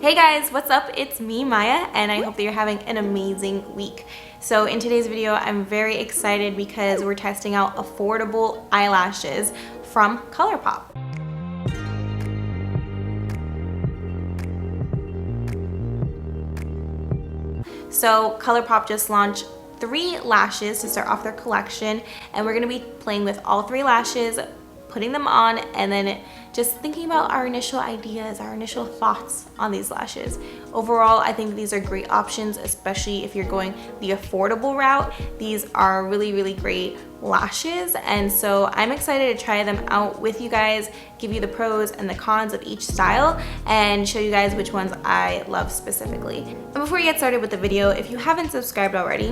Hey guys, what's up? It's me, Maya, and I hope that you're having an amazing week. So in today's video, I'm very excited because we're testing out affordable eyelashes from Colourpop. So Colourpop just launched 3 lashes to start off their collection, and we're gonna be playing with all 3 lashes, putting them on, and then just thinking about our initial ideas, our initial thoughts on these lashes. Overall, I think these are great options, especially if you're going the affordable route. These are really great lashes, and so I'm excited to try them out with you guys, give you the pros and the cons of each style, and show you guys which ones I love specifically. And before we get started with the video, if you haven't subscribed already,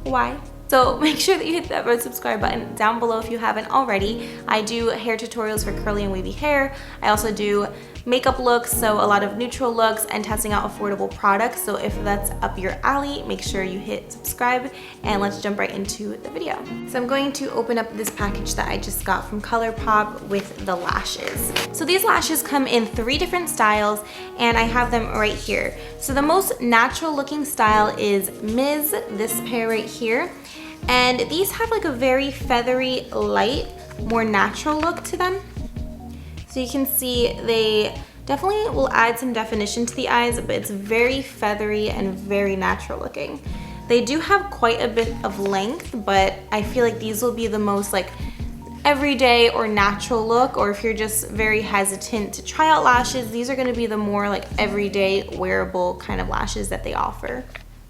why? So make sure that you hit that red subscribe button down below if you haven't already. I do hair tutorials for curly and wavy hair. I also do makeup looks, so a lot of neutral looks, and testing out affordable products. So if that's up your alley, make sure you hit subscribe, and let's jump right into the video. So I'm going to open up this package that I just got from Colourpop with the lashes. So these lashes come in 3 different styles, and I have them right here. So the most natural looking style is Ms., this pair right here. And these have like a very feathery, light, more natural look to them. So you can see they definitely will add some definition to the eyes, but it's very feathery and very natural looking. They do have quite a bit of length, but I feel like these will be the most like everyday or natural look, or if you're just very hesitant to try out lashes, these are gonna be the more like everyday wearable kind of lashes that they offer.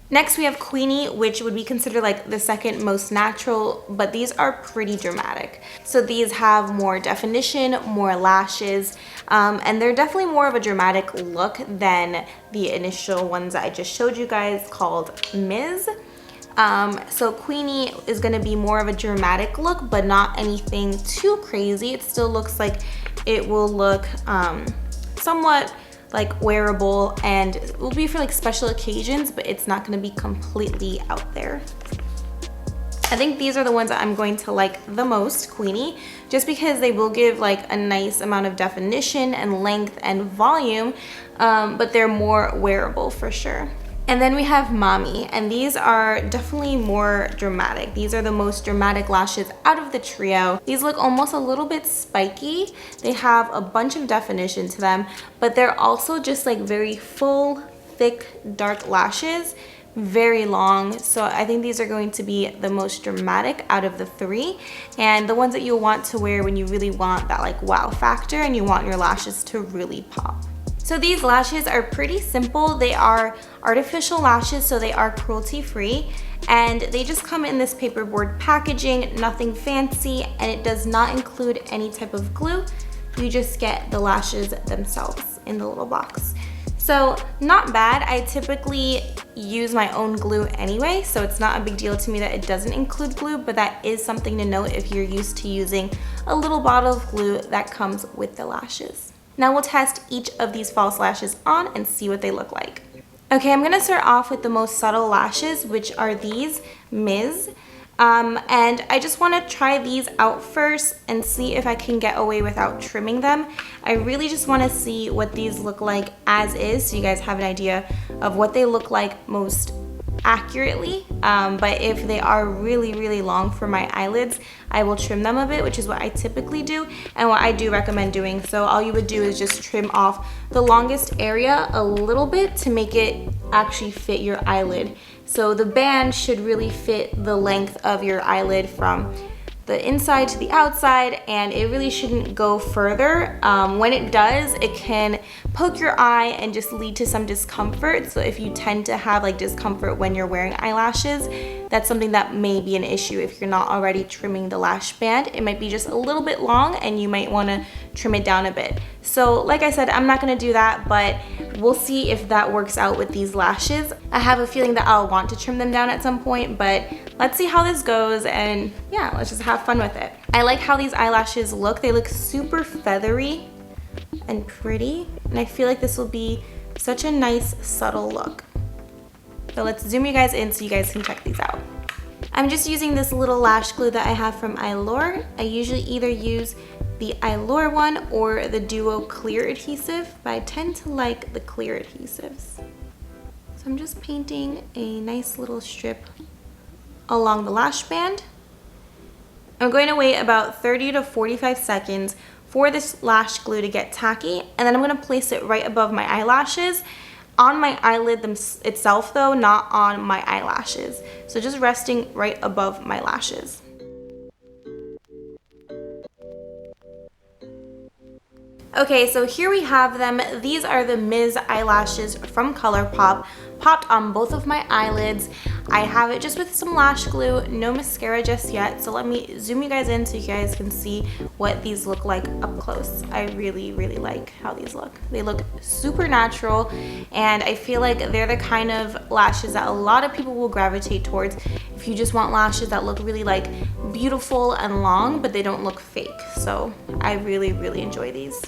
Next we have Queenie, which would be considered like the second most natural, but these are pretty dramatic. So these have more definition, more lashes, and they're definitely more of a dramatic look than the initial ones that I just showed you guys called Ms. So Queenie is gonna be more of a dramatic look, but not anything too crazy. It still looks like it will look somewhat like wearable, and it will be for like special occasions, but it's not going to be completely out there. I think these are the ones that I'm going to like the most, Queenie, just because they will give like a nice amount of definition and length and volume, but they're more wearable for sure. And then we have Mammy, and these are definitely more dramatic. These are the most dramatic lashes out of the trio. These look almost a little bit spiky. They have a bunch of definition to them, but they're also just like very full, thick, dark lashes, very long. So I think these are going to be the most dramatic out of the 3, and the ones that you'll want to wear when you really want that like wow factor and you want your lashes to really pop. So these lashes are pretty simple. They are artificial lashes, so they are cruelty-free, and they just come in this paperboard packaging, nothing fancy, and it does not include any type of glue. You just get the lashes themselves in the little box. So not bad. I typically use my own glue anyway, so it's not a big deal to me that it doesn't include glue, but that is something to note if you're used to using a little bottle of glue that comes with the lashes. Now we'll test each of these false lashes on and see what they look like. Okay, I'm gonna start off with the most subtle lashes, which are these Ms. And I just wanna try these out first and see if I can get away without trimming them. I really just wanna see what these look like as is, so you guys have an idea of what they look like most accurately, but if they are really long for my eyelids, I will trim them a bit, which is what I typically do and what I do recommend doing. So all you would do is just trim off the longest area a little bit to make it actually fit your eyelid. So the band should really fit the length of your eyelid from the inside to the outside, and it really shouldn't go further. When it does, it can poke your eye and just lead to some discomfort. So if you tend to have like discomfort when you're wearing eyelashes, that's something that may be an issue if you're not already trimming the lash band. It might be just a little bit long, and you might want to trim it down a bit. So like I said, I'm not going to do that, but we'll see if that works out with these lashes. I have a feeling that I'll want to trim them down at some point, but let's see how this goes, and yeah, let's just have fun with it. I like how these eyelashes look. They look super feathery and pretty, and I feel like this will be such a nice subtle look. So let's zoom you guys in so you guys can check these out. I'm just using this little lash glue that I have from Allure. I usually either use the Allure one or the Duo Clear Adhesive, but I tend to like the clear adhesives. So I'm just painting a nice little strip along the lash band. I'm going to wait about 30 to 45 seconds for this lash glue to get tacky, and then I'm going to place it right above my eyelashes, on my eyelid itself though, not on my eyelashes. So just resting right above my lashes. Okay, so here we have them. These are the Ms. eyelashes from Colourpop, popped on both of my eyelids. I have it just with some lash glue, no mascara just yet. So let me zoom you guys in so you guys can see what these look like up close. I really, really like how these look. They look super natural, and I feel like they're the kind of lashes that a lot of people will gravitate towards if you just want lashes that look really like beautiful and long, but they don't look fake. So I really, really enjoy these.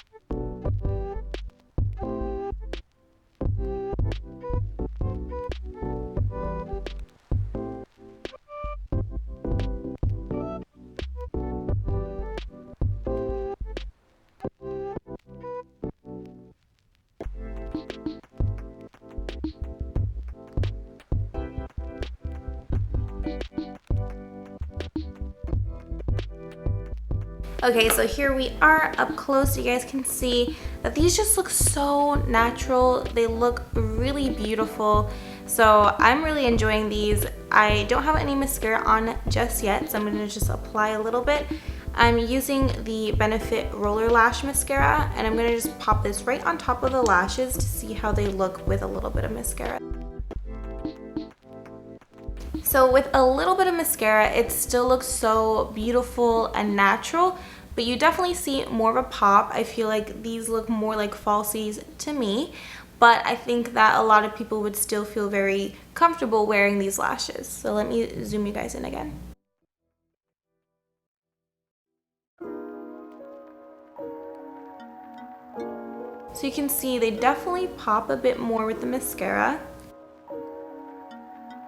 Okay, so here we are up close. You guys can see that these just look so natural. They look really beautiful. So I'm really enjoying these. I don't have any mascara on just yet, so I'm gonna just apply a little bit. I'm using the Benefit Roller Lash Mascara, and I'm gonna just pop this right on top of the lashes to see how they look with a little bit of mascara. So with a little bit of mascara, it still looks so beautiful and natural, but you definitely see more of a pop. I feel like these look more like falsies to me, but I think that a lot of people would still feel very comfortable wearing these lashes. So let me zoom you guys in again. So you can see they definitely pop a bit more with the mascara.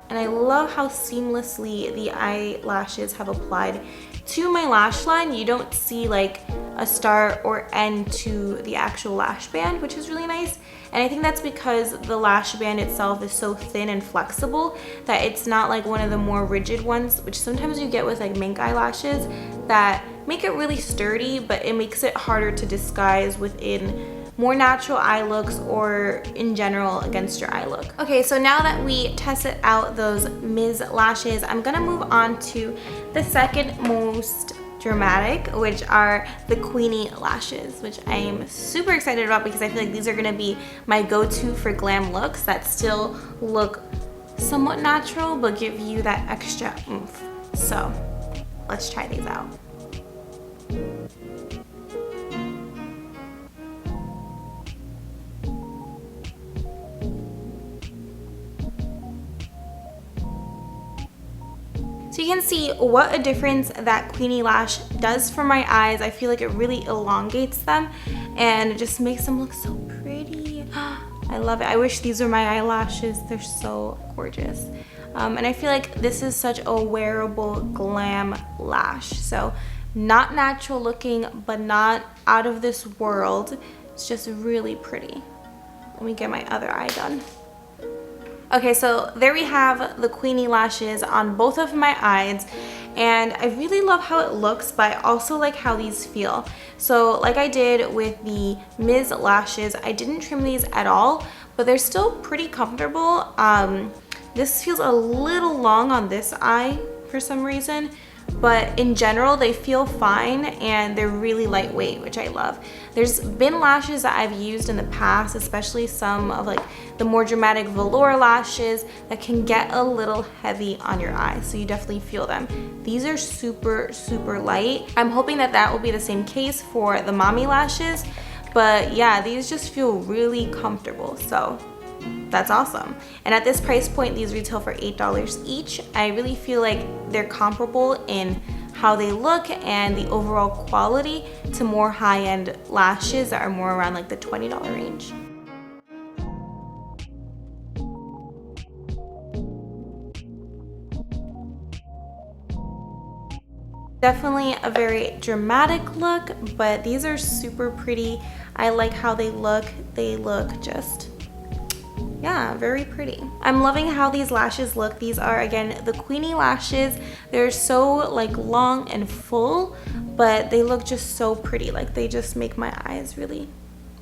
And I love how seamlessly the eyelashes have applied to my lash line. You don't see like a start or end to the actual lash band, which is really nice. And I think that's because the lash band itself is so thin and flexible that it's not like one of the more rigid ones, which sometimes you get with like mink eyelashes that make it really sturdy, but it makes it harder to disguise within more natural eye looks or in general against your eye look. Okay, so now that we tested out those Ms. lashes, I'm gonna move on to the second most dramatic, which are the Queenie lashes, which I am super excited about because I feel like these are gonna be my go-to for glam looks that still look somewhat natural but give you that extra oomph. So let's try these out. So you can see what a difference that Queenie lash does for my eyes. I feel like it really elongates them and it just makes them look so pretty. I love it. I wish these were my eyelashes. They're so gorgeous. And I feel like this is such a wearable glam lash. So not natural looking, but not out of this world. It's just really pretty. Let me get my other eye done. Okay, so there we have the Queenie lashes on both of my eyes, and I really love how it looks, but I also like how these feel. So like I did with the Ms. lashes, I didn't trim these at all, but they're still pretty comfortable. This feels a little long on this eye for some reason, but in general they feel fine and they're really lightweight, which I love. There's been lashes that I've used in the past, especially some of like the more dramatic velour lashes that can get a little heavy on your eyes, so you definitely feel them. These are super, super light. I'm hoping that that will be the same case for the Mammy lashes, but yeah, these just feel really comfortable, so that's awesome. And at this price point, these retail for $8 each. I really feel like they're comparable in how they look and the overall quality to more high-end lashes that are more around like the $20 range. Definitely a very dramatic look, but these are super pretty. I like how they look. They look just, yeah, very pretty. I'm loving how these lashes look. These are, again, the Queenie lashes. They're so like long and full, but they look just so pretty. Like they just make my eyes really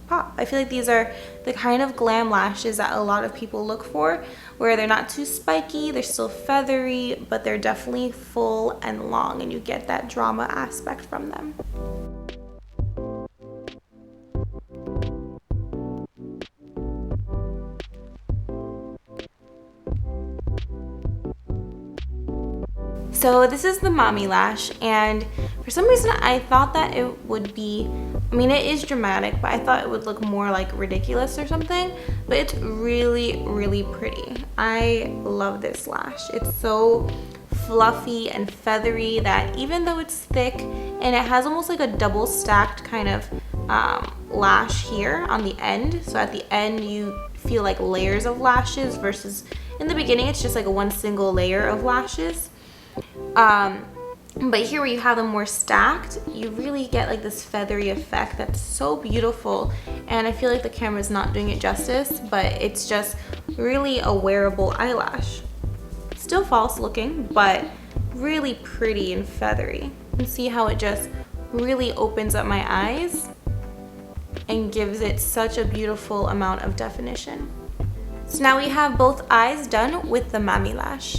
pop. I feel like these are the kind of glam lashes that a lot of people look for, where they're not too spiky, they're still feathery, but they're definitely full and long, and you get that drama aspect from them. So this is the Mammy lash, and for some reason I thought that it would be, I mean it is dramatic, but I thought it would look more like ridiculous or something, but it's really, really pretty. I love this lash. It's so fluffy and feathery that even though it's thick and it has almost like a double stacked kind of lash here on the end, so at the end you feel like layers of lashes versus in the beginning it's just like a one single layer of lashes. But here where you have them more stacked, you really get like this feathery effect that's so beautiful, and I feel like the camera's not doing it justice, but it's just really a wearable eyelash. Still false looking, but really pretty and feathery. You can see how it just really opens up my eyes and gives it such a beautiful amount of definition. So now we have both eyes done with the Mammy lash.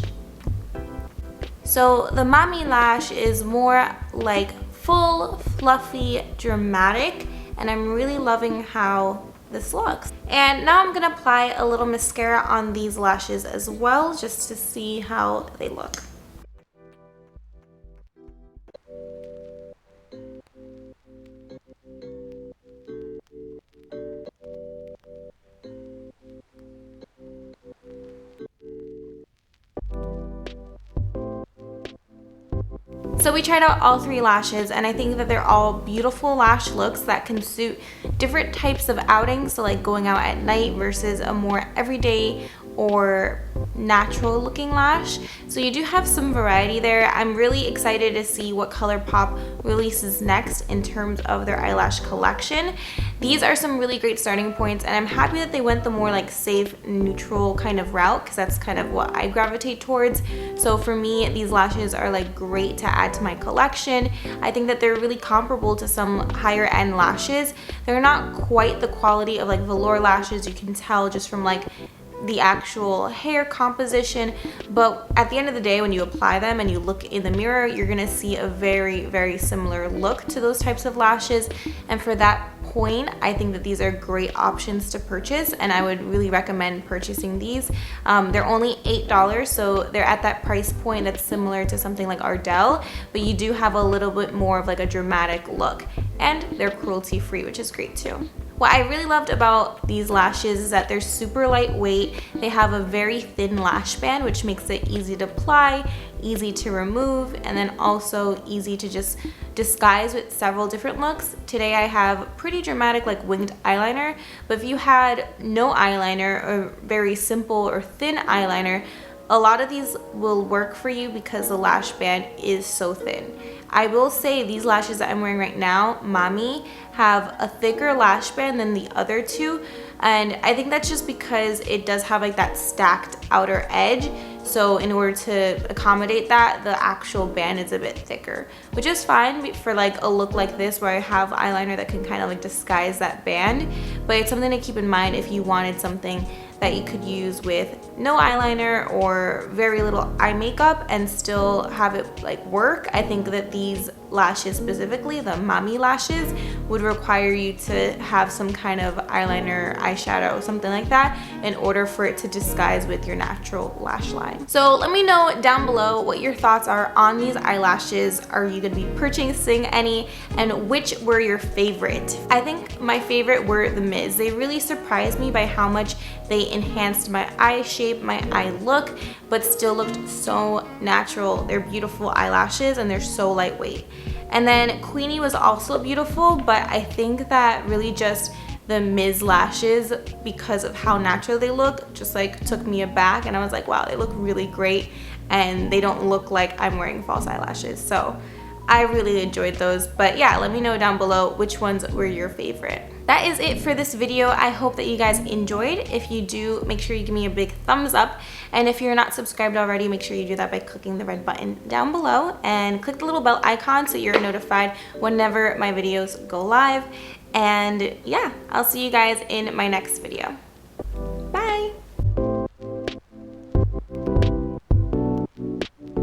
So the Mammy lash is more like full, fluffy, dramatic, and I'm really loving how this looks. And now I'm gonna apply a little mascara on these lashes as well, just to see how they look. So we tried out all three lashes, and I think that they're all beautiful lash looks that can suit different types of outings, so like going out at night versus a more everyday or natural looking lash. So you do have some variety there. I'm really excited to see what Colourpop releases next in terms of their eyelash collection. These are some really great starting points, and I'm happy that they went the more like safe, neutral kind of route, because that's kind of what I gravitate towards. So for me, these lashes are like great to add to my collection. I think that they're really comparable to some higher end lashes. They're not quite the quality of like velour lashes, you can tell just from like the actual hair composition, but at the end of the day when you apply them and you look in the mirror, you're gonna see a very, very similar look to those types of lashes. And for that point, I think that these are great options to purchase, and I would really recommend purchasing these. They're only $8, so they're at that price point that's similar to something like Ardell, but you do have a little bit more of like a dramatic look, and they're cruelty free, which is great too. What I really loved about these lashes is that they're super lightweight. They have a very thin lash band, which makes it easy to apply, easy to remove, and then also easy to just disguise with several different looks. Today I have pretty dramatic like winged eyeliner, but if you had no eyeliner or very simple or thin eyeliner, a lot of these will work for you because the lash band is so thin. I will say these lashes that I'm wearing right now, Mammy, have a thicker lash band than the other two, and I think that's just because it does have like that stacked outer edge. So in order to accommodate that, the actual band is a bit thicker, which is fine for like a look like this where I have eyeliner that can kind of like disguise that band. But it's something to keep in mind if you wanted something that you could use with no eyeliner or very little eye makeup and still have it like work. I think that these lashes, specifically the Mammy lashes, would require you to have some kind of eyeliner, eyeshadow, something like that in order for it to disguise with your natural lash line. So let me know down below what your thoughts are on these eyelashes. Are you gonna be purchasing any, and which were your favorite? I think my favorite were the Miz. They really surprised me by how much they enhanced my eye shape, my eye look, but still looked so natural. They're beautiful eyelashes and they're so lightweight. And then Queenie was also beautiful, but I think that really just the Miz lashes, because of how natural they look, just like took me aback, and I was like, wow, they look really great and they don't look like I'm wearing false eyelashes. So I really enjoyed those. But yeah, let me know down below which ones were your favorite. That is it for this video. I hope that you guys enjoyed. If you do, make sure you give me a big thumbs up. And if you're not subscribed already, make sure you do that by clicking the red button down below and click the little bell icon so you're notified whenever my videos go live. And yeah, I'll see you guys in my next video.